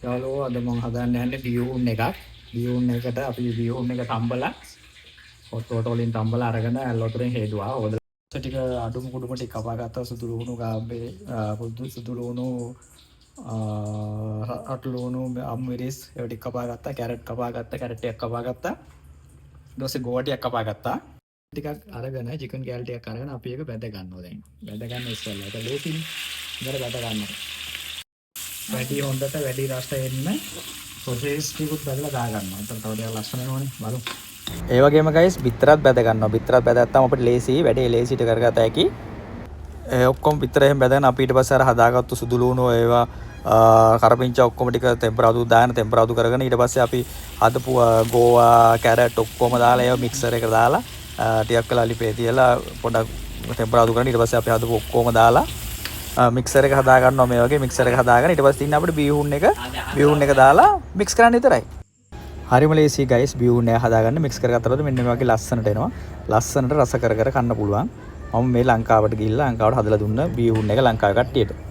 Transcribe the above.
යාළුවෝ අද මම හදන්න යන්නේ බියුන් එකක්. බියුන් එකට අපි බියුන් එක තම්බලා ඔට්ටෝට වලින් තම්බලා අරගෙන ඇල්ලොතරෙන් හේදුවා. හොදලා ටික අඩුම කුඩුම ටික කපා ගත්තා. සුදු ලුණු ගාම්බේ පොඩි සුදු ලුණු අට ලුණු අම්මිරිස් ඒවා ටික කපා ගත්තා. කැරට් කපා ගත්තා. කැරට් ටිකක් කපා ගත්තා. ඊට පස්සේ ගෝවා ටිකක් කපා ගත්තා. ටිකක් අරගෙන චිකන් කෑල් ටිකක් අරගෙන අපි ඒක බැද ගන්නවා දැන්. බැද ගන්න ඉස්සෙල්ලා. ඒක ලේසියි. ඉතල බැද ගන්නවා. වැඩි හොඳට වැඩි රස එන්න සොසේජ් ටිකුත් බැදලා දා ගන්නවා. එතන තව ටිකක් ලස්සන වෙනවනේ. බලමු. ඒ වගේම ගයිස් බිත්තරත් බැද ගන්නවා. බිත්තරත් බැදගත්තාම අපිට ලේසියි වැඩේ ලේසියට කරගත හැකි. ඔක්කොම බිත්තර එහෙම බැදගෙන අපි ඊට පස්සේ අර හදාගත්තු සුදු ලුණු ඒවා කරපිංචා ඔක්කොම ටික ටෙම්පරාදු දාන ටෙම්පරාදු කරගෙන ඊට පස්සේ අපි හදපු ගෝවා කැරට් ඔක්කොම දාලා ඒවා මික්සර් එකට දාලා ටිකක් වෙලා ලිපේ තියලා පොඩක් ටෙම්පරාදු කරගෙන ඊට පස්සේ අපි හදපු ඔක්කොම දාලා මික්සර් එක හදා ගන්නවා මේ වගේ මික්සර් එක හදාගෙන ඊට පස්සේ ඉන්න අපිට බියුන් එක දාලා මික්ස් කරන්න විතරයි. හරිම ලේසි ගයිස් බියුන් එක හදාගන්න මික්ස් කරගත්තොත් මෙන්න මේ වගේ ලස්සනට එනවා. ලස්සනට රස කර කර කන්න පුළුවන්. මම මේ ලංකාවට ගිහිල්ලා ලංකාවට හදලා දුන්න බියුන් එක ලංකාවේ කට්ටියට.